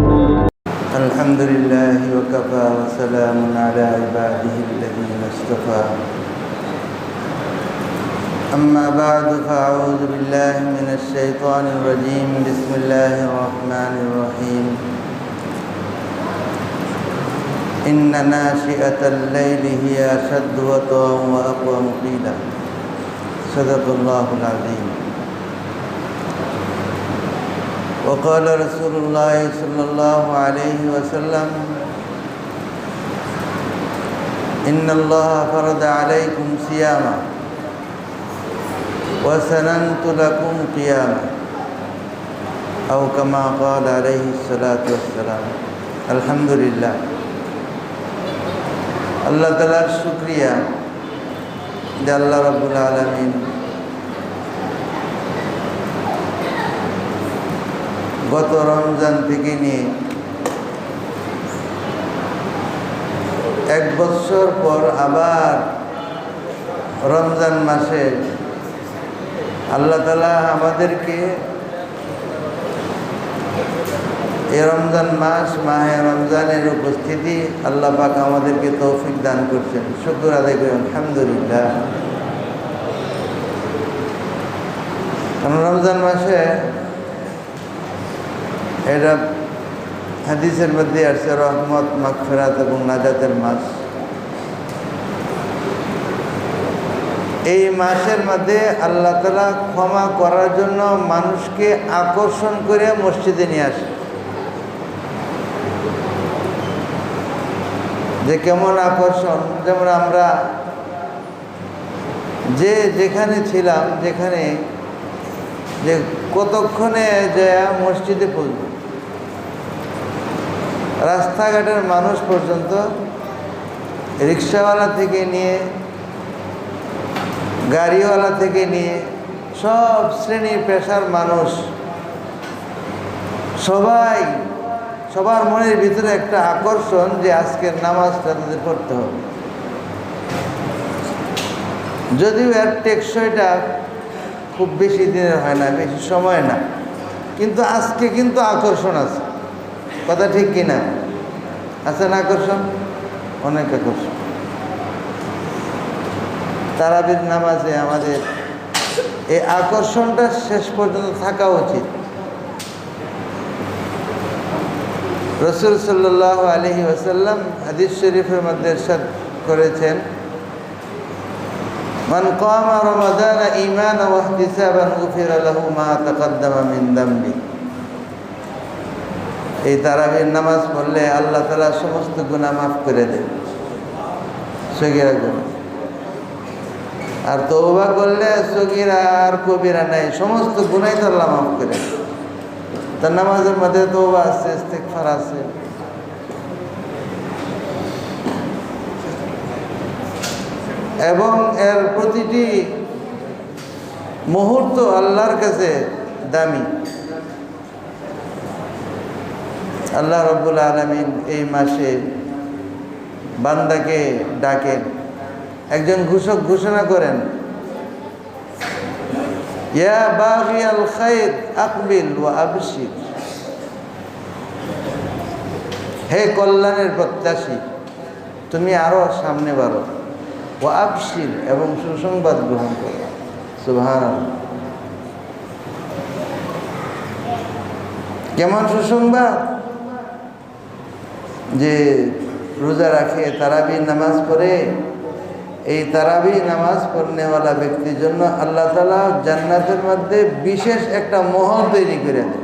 الحمد لله وكفى وسلام على عباده الذين اصطفى أما بعد فأعوذ بالله من الشيطان الرجيم بسم الله الرحمن الرحيم إن ناشئة الليل هي أشد وطئا وأقوم قيلا صدق الله العظيم وقال رسول الله صلى الله عليه وسلم إن الله فرض عليكم صياما وسننت لكم قياما أو كما قال عليه الصلاة والسلام الحمد لله আল্লাহ তাআলার শুকরিয়া যে আল্লাহ রাব্বুল আলামিন গত রমজান থেকে নিয়ে এক বছর পর আবার রমজান মাসে আল্লাহ তাআলা আমাদেরকে এই রমজান মাস মাহে রমজানের উপস্থিতি আল্লাহ পাক আমাদেরকে তৌফিক দান করছেন, শুকর আদায় করি আলহামদুলিল্লাহ। রমজান মাসে এটা হাদিসের মধ্যে আসছে রহমত, মাগফিরাত এবং নাজাতের মাস। এই মাসের মধ্যে আল্লাহ তাআলা ক্ষমা করার জন্য মানুষকে আকর্ষণ করে মসজিদে নিয়ে আসে। যে কেমন আকর্ষণ, যেমন আমরা যেখানে ছিলাম, যেখানে যে কতক্ষণে যে মসজিদে পৌঁছব, রাস্তাঘাটের মানুষ পর্যন্ত, রিক্সাওয়ালা থেকে নিয়ে গাড়িওয়ালা থেকে নিয়ে সব শ্রেণী পেশার মানুষ সবার মনের ভিতরে একটা আকর্ষণ যে আজকের নামাজটা তাদের পড়তে হবে। যদিও এর টেকসইটা খুব বেশি দিনের হয় না, বেশি সময় না, কিন্তু আজকে কিন্তু আকর্ষণ আছে। কথা ঠিক কিনা? আছে না আকর্ষণ? অনেক আকর্ষণ। তারাবির নামাজে আমাদের এই আকর্ষণটা শেষ পর্যন্ত থাকা উচিত। রাসূল সাল্লাল্লাহু আলাইহি ওয়াসাল্লাম হাদিস শরীফের মধ্যে ইরশাদ করেছেন, মান কামা রমাদান ঈমানান ওয়া ইহতিসাবান গুফিরা লাহু মা তাকাদ্দামা মিন যামবি। এই তারাবির নামাজ পড়লে আল্লাহ তাআলা সমস্ত গুনাহ মাফ করে দেন, সগীরা গুনাহ। আর তওবা করলে সগীরা আর কবিরা নাই, সমস্ত গুনাহই তো আল্লাহ মাফ করে দেন। তার নামাজের মধ্যে তওবা আছে, ইস্তিগফার আছে। এবং এর প্রতিটি মুহূর্ত আল্লাহর কাছে দামি। আল্লাহ রাব্বুল আলামিন এই মাসে বান্দাকে ডাকেন, একজন ঘোষক ঘোষণা করেন, ইয়া বাগিয়াল খায়র আকবিল ওয়া আবশির। হে কল্যাণের প্রত্যাশী, তুমি আরো সামনে বাড়ো। ওয়া আবশির, এবং সুসংবাদ গ্রহণ করো। সুবহানাল্লাহ। কেমন সুসংবাদ? যে রোজা রাখে, তারাবির নামাজ পড়ে, এই তারাবি নামাজ পড়নেওয়ালা ব্যক্তির জন্য আল্লাহ তাআলা জান্নাতের মধ্যে বিশেষ একটা মহল তৈরি করে দেন।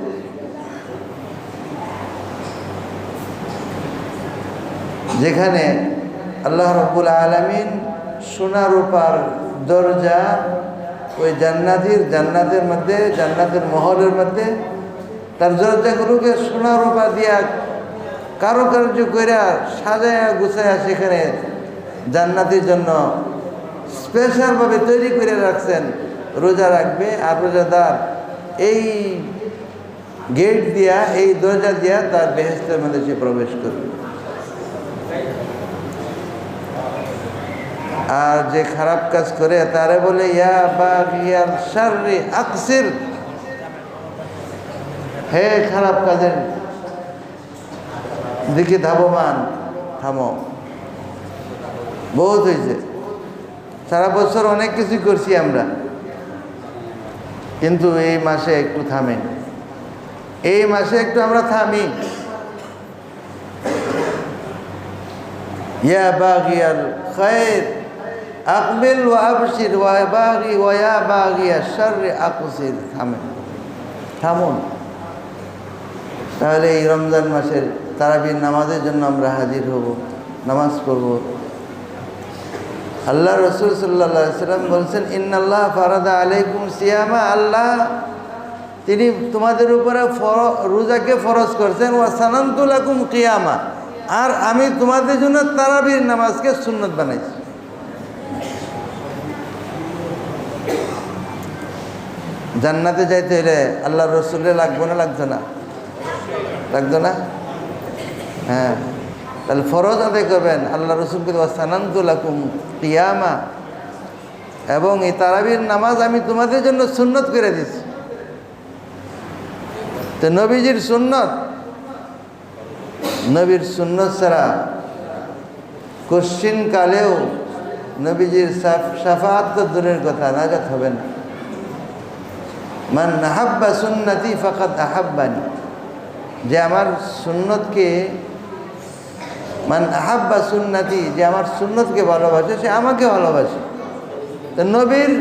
যেখানে আল্লাহ রাব্বুল আলামিন সোনা রূপার দরজা ওই জান্নাতের মধ্যে, জান্নাতের মহলের মধ্যে তার দরজাগুলোকে সোনা রূপা দিয়া কারুকার্য কইরা সাজায়া গুছায়া সেখানে জান্নাতের জন্য স্পেশালভাবে তৈরি করে রাখছেন। রোজা রাখবে আর রোজাদার এই গেট দিয়া, এই দরজা দিয়া তার বেহেশতের মধ্যে সে প্রবেশ করবে। আর যে খারাপ কাজ করে তারে বলে ইয়া বাগিয়াল শাররি আকসির, হে খারাপ কাজের দিকে ধাবমান, থামো, বহুত হয়েছে। সারা বছর অনেক কিছু করছি আমরা, কিন্তু এই মাসে একটু থামেন, এই মাসে একটু আমরা থামি। ইয়া বাগিয়াল খায়র আকবিল ওয়া আবশির ওয়া বাগি ওয়া ইয়া বাগিয়াশ শাররি আকসির। থামুন। তাহলে এই রমজান মাসের তারাবির নামাজের জন্য আমরা হাজির হব, নামাজ পড়ব। আল্লাহ রসুল সাল্লাল্লাহু আলাইহি ওয়াসাল্লাম বলছেন, ইন্নাল্লাহ ফারাদা আলাইকুম সিয়ামা, আল্লাহ তিনি তোমাদের উপরে রোজাকে ফরজ করছেন, ওয়া সানানতু লাকুম কিয়ামা, আর আমি তোমাদের জন্য তারাবির নামাজকে সুন্নত বানাইছি। জান্নাতে যাইতে হলে আল্লাহ রসুলে লাগবে না, লাগতো না? লাগতো না? হ্যাঁ, তাহলে ফরজ আদায় করবেন। আল্লাহ রসুলকে সানানতু লাকুম কিয়ামা, এবং এই তারাবির নামাজ আমি তোমাদের জন্য সুন্নত করে দিচ্ছি। তো নবীজির সুন্নত, নবীর সুন্নত ছাড়া কোশ্চিন কালেও নবীজির শাফাআত তো দূরের কথা, নাজাত হবে না। মান আহাব্বা সুন্নতি ফাকাদ আহাব্বানি, যে আমার সুন্নতকে, মান আহাব্বা সুন্নতি, যে আমার সুন্নতকে ভালোবাসে সে আমাকে ভালোবাসে। তো নবীর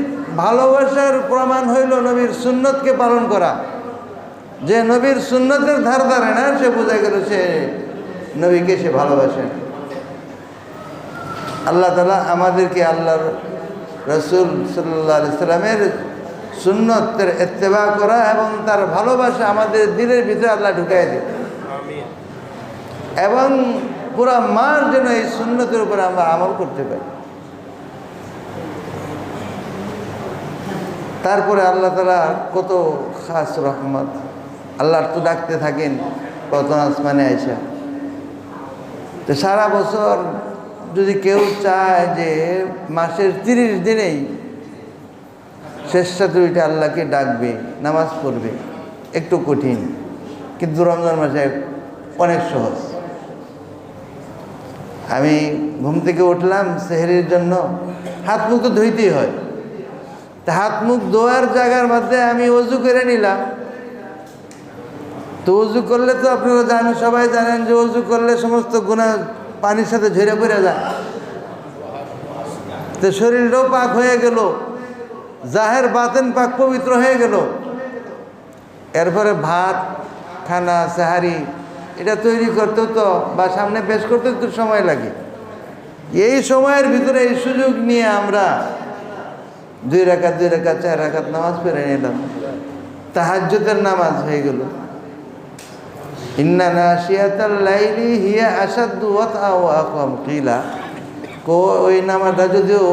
ভালোবাসার প্রমাণ হইল নবীর সুন্নতকে পালন করা। যে নবীর সুন্নতের ধার ধারে না, সে বোঝা গেল সে নবীকে সে ভালোবাসেন। আল্লাহ তাআলা আমাদেরকে আল্লাহর রসুল সাল্লাল্লাহু আলাইহি সাল্লামের সুন্নতের ইত্তেবা করা এবং তার ভালোবাসা আমাদের দিলের ভিতরে আল্লাহ ঢুকাই দেয়, এবং পুরা মাস যেন এই সুন্নতের উপরে আমরা আমল করতে পারি। তারপরে আল্লাহ তাআলা কত খাস রহমত, আল্লাহর তো ডাকতে থাকেন কত আসমানে আইসা। তো সারা বছর যদি কেউ চায় যে মাসের 30 দিনেই শেষ দুইটা আল্লাহকে ডাকবে, নামাজ পড়বে, একটু কঠিন, কিন্তু রমজান মাসে অনেক সহজ। আমি ঘুম থেকে উঠলাম সেহরির জন্য, হাত মুখ তো ধুইতেই হয়। তা হাত মুখ ধোয়ার জায়গার মধ্যে আমি ওযু করে নিলাম। তো ওযু করলে তো আপনারা জানেন, সবাই জানেন যে ওযু করলে সমস্ত গুনাহ পানির সাথে ঝরে পড়ে যায়। তো শরীরটাও পাক হয়ে গেল, জাহের বাতেন পাক পবিত্র হয়ে গেল। এরপরে ভাত, খানা, সাহারি এটা তৈরি করতেও তো বা সামনে পেশ করতে একটু সময় লাগে। এই সময়ের ভিতরে এই সুযোগ নিয়ে আমরা 2 রাকাত 4 রাকাত নামাজ পড়ে নিলাম, তাহাজ্জুদের নামাজ হয়ে গেল। ইন্না নাশিয়াতাল লাইলি হিয়া আশাদ্দু ওয়াতআ ওয়া আকাম কিলা। ওই নামাজটা যদিও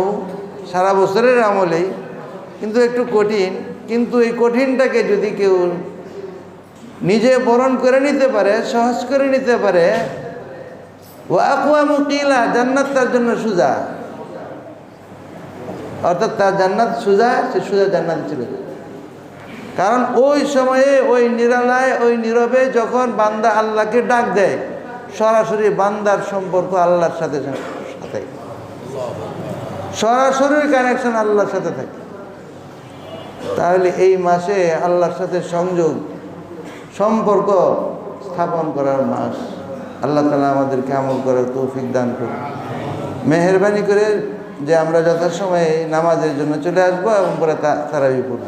সারা বছরের আমলেই, কিন্তু একটু কঠিন, কিন্তু এই কঠিনটাকে যদি কেউ নিজে বরণ করে নিতে পারে, সহজ করে নিতে পারে, ওয়া আকওয়ামু কিলা, জান্নাত তার জন্য সোজা। অর্থাৎ তার জান্নাত সোজা, সে সোজা জান্নাতে চলে যায়। কারণ ওই সময়ে ওই নিরালায়, ওই নীরবে যখন বান্দা আল্লাহকে ডাক দেয়, সরাসরি বান্দার সম্পর্ক আল্লাহর সাথে সরাসরি কানেকশন আল্লাহর সাথে থাকে। তাহলে এই মাসে আল্লাহর সাথে সংযোগ, সম্পর্ক স্থাপন করার মাস। আল্লাহ তাআলা আমাদেরকে আমল করার তৌফিক দান করুন। মেহেরবানি করে যে আমরা যথাসময়ে নামাজের জন্য চলে আসবো এবং পরে তারাবি পড়ব।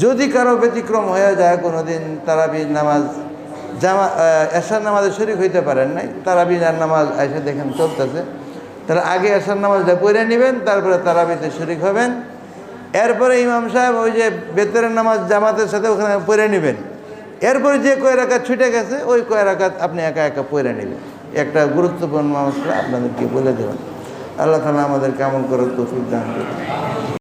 যদি কারো ব্যতিক্রম হয়ে যায়, কোনো দিন তারাবির নামাজ এশার নামাজে শরীক হইতে পারেন নাই, তারাবির নামাজ এসে দেখেন চলতেছে, তাহলে আগে এশার নামাজটা পড়ে নেবেন, তারপরে তারাবিতে শরীক হবেন। এরপরে ইমাম সাহেব ওই যে বেতরের নামাজ জামাতের সাথে ওখানে পড়ে নেবেন। এরপরে যে কয় রাকাত ছুটে গেছে ওই কয় রাকাত আপনি একা একা পড়ে নেবেন। একটা গুরুত্বপূর্ণ মশলা আপনাদেরকে বলে দেবেন। আল্লাহ তাআলা আমাদেরকে আমল করার তৌফিক দান করুন।